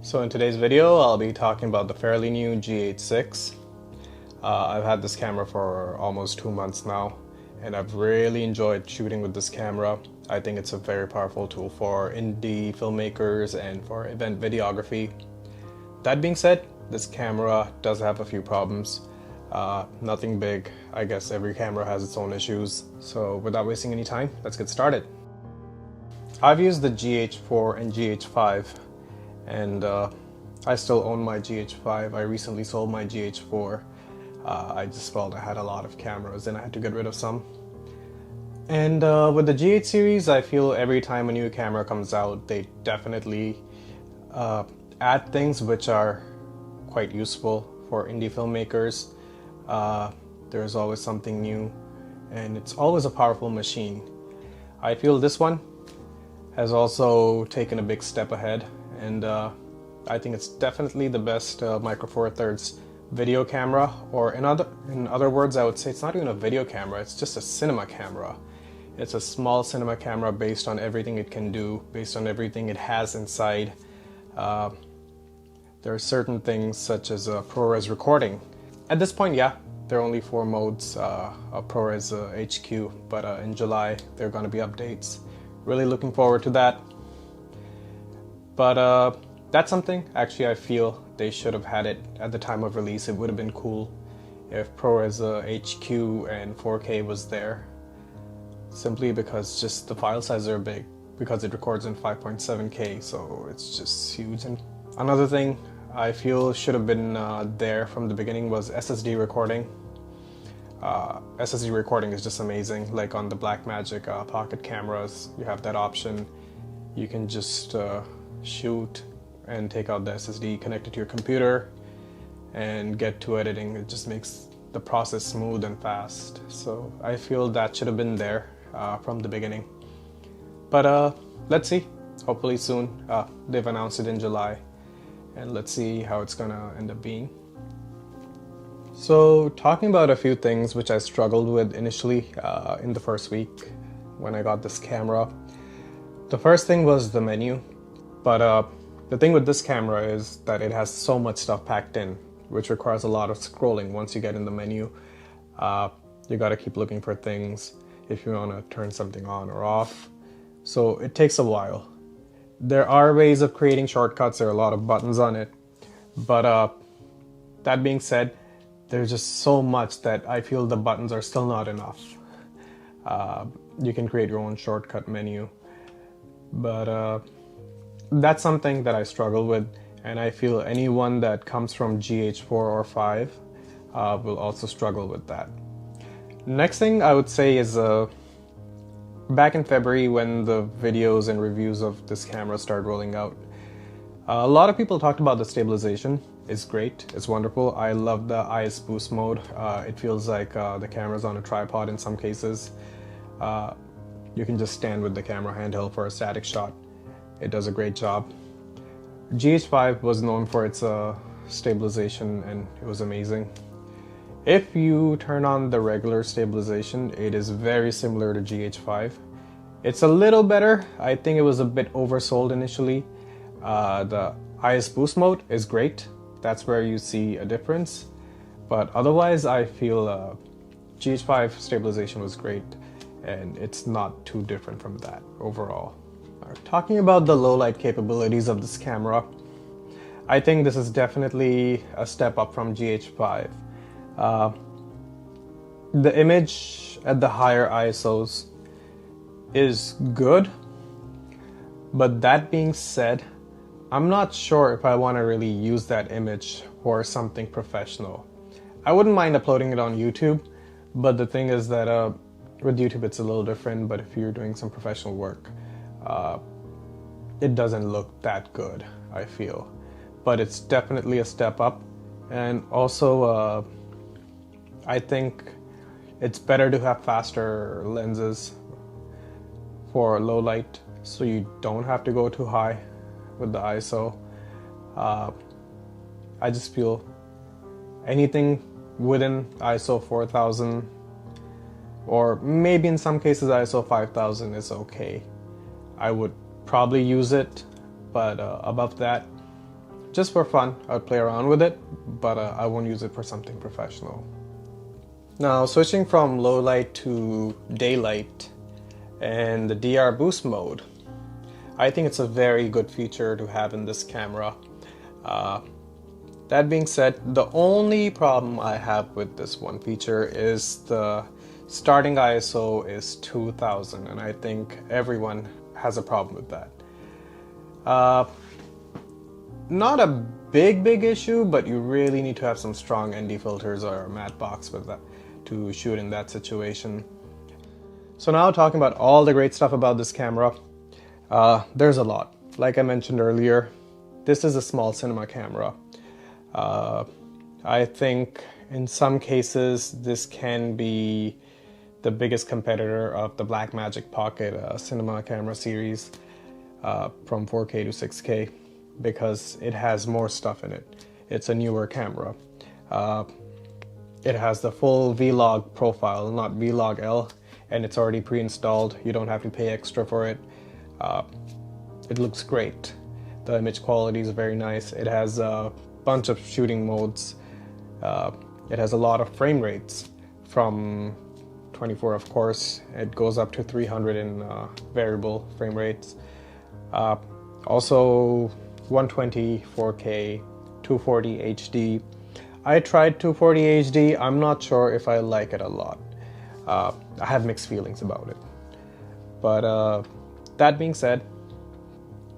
So in today's video, I'll be talking about the fairly new GH6. I've had this camera for almost 2 months now, and I've really enjoyed shooting with this camera. I think it's a very powerful tool for indie filmmakers and for event videography. That being said, this camera does have a few problems. Nothing big. I guess every camera has its own issues. So without wasting any time, let's get started. I've used the GH4 and GH5, and I still own my GH5. I recently sold my GH4. I just felt I had a lot of cameras and I had to get rid of some. And with the GH series, I feel every time a new camera comes out, they definitely add things which are quite useful for indie filmmakers. There's always something new, and it's always a powerful machine. I feel this one has also taken a big step ahead, and I think it's definitely the best Micro Four Thirds video camera, or in other words, I would say it's not even a video camera, it's just a cinema camera. It's a small cinema camera based on everything it can do, based on everything it has inside. There are certain things such as ProRes recording. At this point, yeah, there are only 4 modes of ProRes HQ, but in July there are going to be updates. Really looking forward to that. But that's something actually I feel they should have had it at the time of release. It would have been cool if ProRes HQ and 4K was there, simply because just the file sizes are big, because it records in 5.7K, so it's just huge. And another thing I feel should have been there from the beginning was SSD recording. SSD recording is just amazing. Like on the Blackmagic pocket cameras, you have that option. You can just shoot and take out the SSD, connect it to your computer, and get to editing. It just makes the process smooth and fast. So I feel that should have been there from the beginning. But let's see. Hopefully soon. They've announced it in July, and let's see how it's gonna end up being. So talking about a few things which I struggled with initially in the first week when I got this camera. The first thing was the menu, but the thing with this camera is that it has so much stuff packed in, which requires a lot of scrolling once you get in the menu. You gotta keep looking for things if you wanna turn something on or off. So it takes a while. There are ways of creating shortcuts, there are a lot of buttons on it, but that being said, there's just so much that I feel the buttons are still not enough. You can create your own shortcut menu, but that's something that I struggle with, and I feel anyone that comes from GH4 or 5 will also struggle with that. Next thing I would say is back in February, when the videos and reviews of this camera started rolling out, a lot of people talked about the stabilization. It's great, it's wonderful. I love the IS boost mode. It feels like the camera's on a tripod in some cases. You can just stand with the camera handheld for a static shot. It does a great job. GH5 was known for its stabilization, and it was amazing. If you turn on the regular stabilization, it is very similar to GH5. It's a little better. I think it was a bit oversold initially. The IS boost mode is great. That's where you see a difference. But otherwise, I feel GH5 stabilization was great, and it's not too different from that overall. Talking about the low light capabilities of this camera, I think this is definitely a step up from GH5. The image at the higher ISOs is good, but that being said, I'm not sure if I want to really use that image for something professional. I wouldn't mind uploading it on YouTube, but the thing is that with YouTube it's a little different, but if you're doing some professional work, it doesn't look that good, I feel. But it's definitely a step up, and also I think it's better to have faster lenses for low light, so you don't have to go too high with the ISO. I just feel anything within ISO 4000, or maybe in some cases ISO 5000 is okay. I would probably use it, but above that, Just for fun, I'll play around with it, but I won't use it for something professional. Now switching from low light to daylight and the DR boost mode, I think it's a very good feature to have in this camera. That being said, the only problem I have with this one feature is the starting ISO is 2000, and I think everyone has a problem with that. Not a big issue, but you really need to have some strong ND filters or a matte box with that to shoot in that situation. So now talking about all the great stuff about this camera, there's a lot. Like I mentioned earlier, this is a small cinema camera. I think in some cases this can be the biggest competitor of the Blackmagic Pocket cinema camera series from 4K to 6K because it has more stuff in it. It's a newer camera. It has the full Vlog profile, not Vlog L, and it's already pre-installed. You don't have to pay extra for it. It looks great. The image quality is very nice. It has a bunch of shooting modes. It has a lot of frame rates from 24, of course. It goes up to 300 in variable frame rates. Also 120, 4K, 240 HD. I tried 240 HD. I'm not sure if I like it a lot. I have mixed feelings about it. But that being said,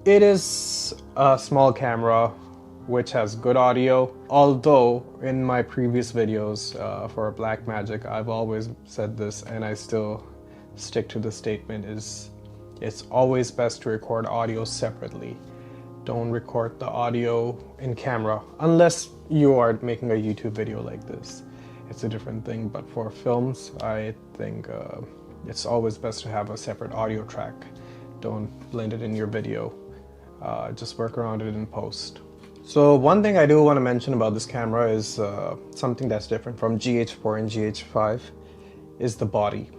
it is a small camera which has good audio. Although in my previous videos for Blackmagic, I've always said this, and I still stick to the statement, is it's always best to record audio separately. Don't record the audio in camera unless you are making a YouTube video like this. It's a different thing, but for films, I think it's always best to have a separate audio track. Don't blend it in your video. Just work around it in post. So one thing I do want to mention about this camera is something that's different from GH4 and GH5 is the body.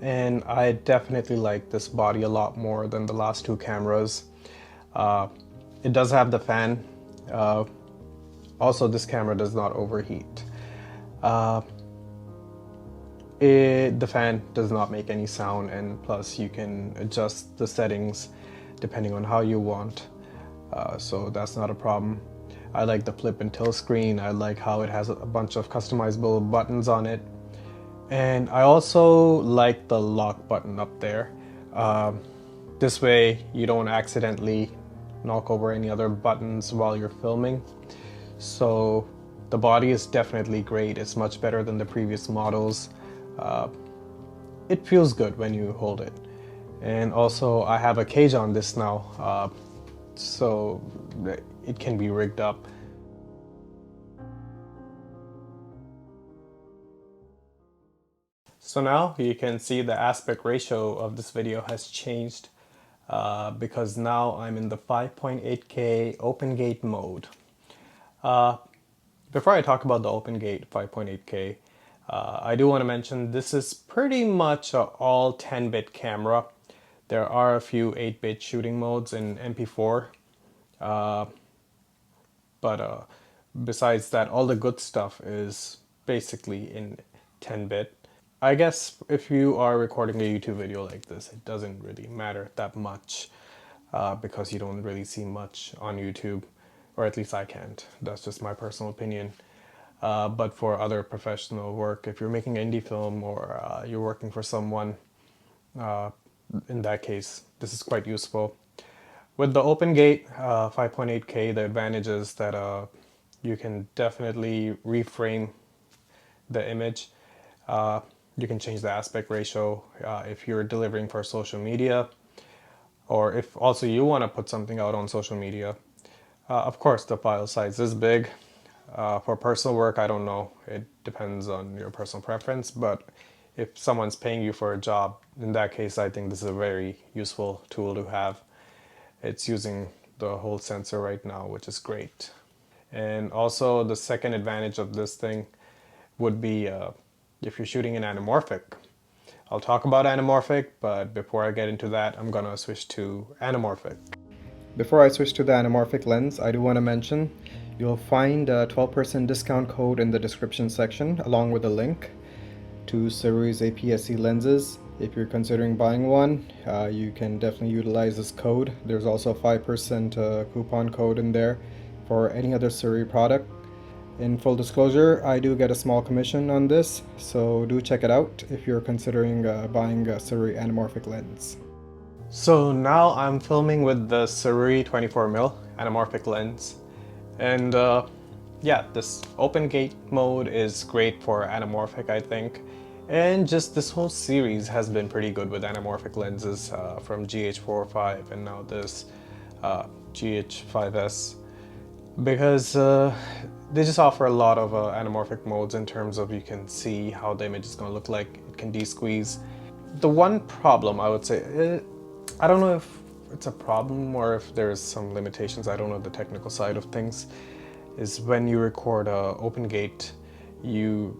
And I definitely like this body a lot more than the last two cameras. It does have the fan. Also, this camera does not overheat. The fan does not make any sound, and plus you can adjust the settings depending on how you want. So that's not a problem. I like the flip and tilt screen. I like how it has a bunch of customizable buttons on it. And I also like the lock button up there. This way you don't accidentally knock over any other buttons while you're filming. So the body is definitely great. It's much better than the previous models. It feels good when you hold it. And also I have a cage on this now, so it can be rigged up. So now you can see the aspect ratio of this video has changed because now I'm in the 5.8K open gate mode. Before I talk about the open gate 5.8K, I do want to mention this is pretty much an all 10-bit camera. There are a few 8-bit shooting modes in MP4, but besides that, all the good stuff is basically in 10-bit. I guess if you are recording a YouTube video like this, it doesn't really matter that much because you don't really see much on YouTube, or at least I can't. That's just my personal opinion. But for other professional work, if you're making an indie film or you're working for someone, in that case, this is quite useful. With the open gate 5.8K, the advantage is that you can definitely reframe the image. You can change the aspect ratio if you're delivering for social media, or if also you want to put something out on social media. Of course, the file size is big. For personal work, I don't know. It depends on your personal preference, but if someone's paying you for a job, in that case, I think this is a very useful tool to have. It's using the whole sensor right now, which is great. And also the second advantage of this thing would be if you're shooting in anamorphic. I'll talk about anamorphic, but before I get into that, I'm gonna switch to anamorphic. Before I switch to the anamorphic lens, I do want to mention you'll find a 12% discount code in the description section along with a link to Sarui's APS-C lenses. If you're considering buying one, you can definitely utilize this code. There's also a 5% coupon code in there for any other Sarui product. In full disclosure, I do get a small commission on this, so do check it out if you're considering buying a Sarui anamorphic lens. So now I'm filming with the Sarui 24mm anamorphic lens, and yeah, this open gate mode is great for anamorphic, I think, and just this whole series has been pretty good with anamorphic lenses from GH4, and now this GH5S, because they just offer a lot of anamorphic modes in terms of you can see how the image is going to look like. It can de-squeeze. The one problem I would say, I don't know if it's a problem or if there's some limitations, I don't know the technical side of things, is when you record open gate, you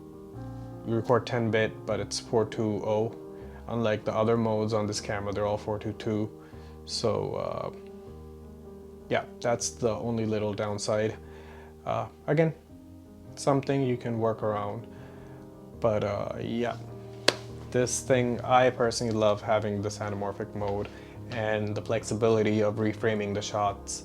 record 10-bit, but it's 420. Unlike the other modes on this camera, they're all 422. So yeah, that's the only little downside. Again, something you can work around, but yeah, this thing, I personally love having this anamorphic mode and the flexibility of reframing the shots.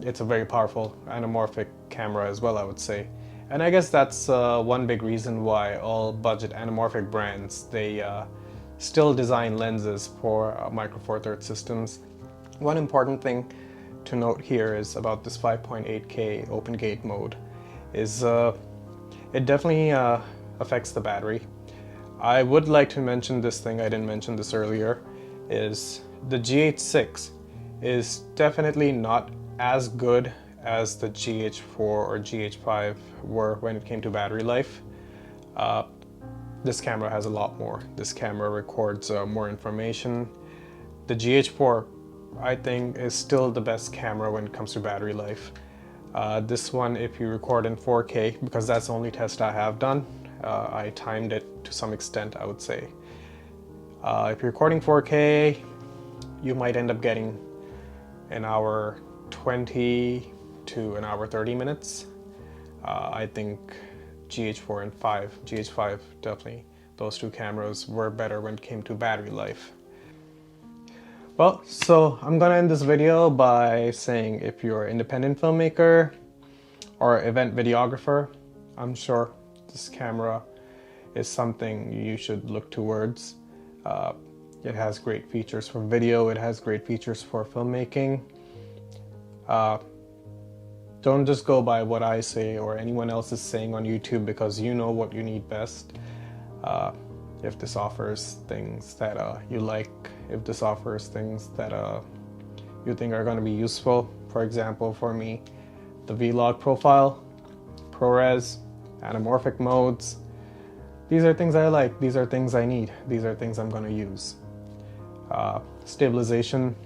It's a very powerful anamorphic camera as well, I would say. And I guess that's one big reason why all budget anamorphic brands, they still design lenses for Micro Four Thirds systems. One important thing to note here is about this 5.8K open gate mode is it definitely affects the battery. I would like to mention this thing, I didn't mention this earlier, is the GH6 is definitely not as good as the GH4 or GH5 were when it came to battery life. This camera has a lot more. This camera records more information. The GH4, I think, is still the best camera when it comes to battery life. This one, if you record in 4K, because that's the only test I have done, I timed it to some extent, I would say. If you're recording 4K, you might end up getting an hour 20 to an hour 30 minutes. I think GH4 and GH5 definitely, those two cameras were better when it came to battery life. Well, so I'm gonna end this video by saying if you're an independent filmmaker or event videographer, I'm sure this camera is something you should look towards. It has great features for video, it has great features for filmmaking. Don't just go by what I say or anyone else is saying on YouTube, because you know what you need best. If this offers things that you like, if this offers things that you think are going to be useful, for example, for me, the vlog profile, ProRes, anamorphic modes, these are things I like, these are things I need, these are things I'm going to use. Stabilization,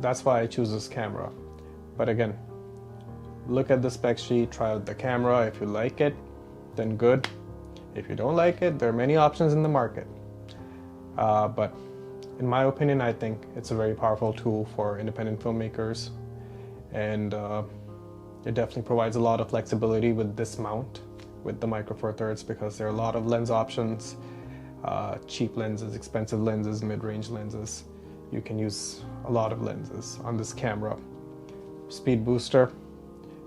that's why I choose this camera. But again, look at the spec sheet, try out the camera. If you like it, then good. If you don't like it, there are many options in the market. But in my opinion, I think it's a very powerful tool for independent filmmakers. And it definitely provides a lot of flexibility with this mount, with the Micro Four Thirds, because there are a lot of lens options, cheap lenses, expensive lenses, mid-range lenses. You can use a lot of lenses on this camera. Speed booster,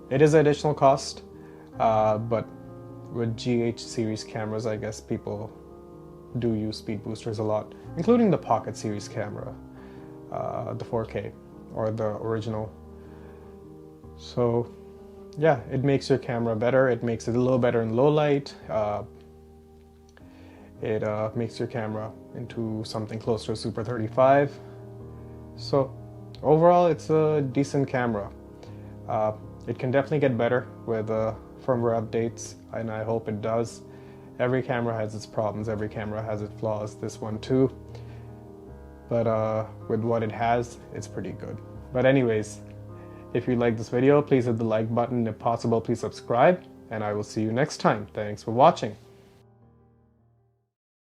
it is an additional cost, but with GH series cameras, I guess people do use speed boosters a lot, including the Pocket series camera, the 4K or the original. So yeah, it makes your camera better. It makes it a little better in low light. It makes your camera into something close to a Super 35. So overall, it's a decent camera. It can definitely get better with firmware updates, and I hope it does. Every camera has its problems, every camera has its flaws, this one too. But with what it has, it's pretty good. But anyways, if you like this video, please hit the like button. If possible, please subscribe, and I will see you next time. Thanks for watching.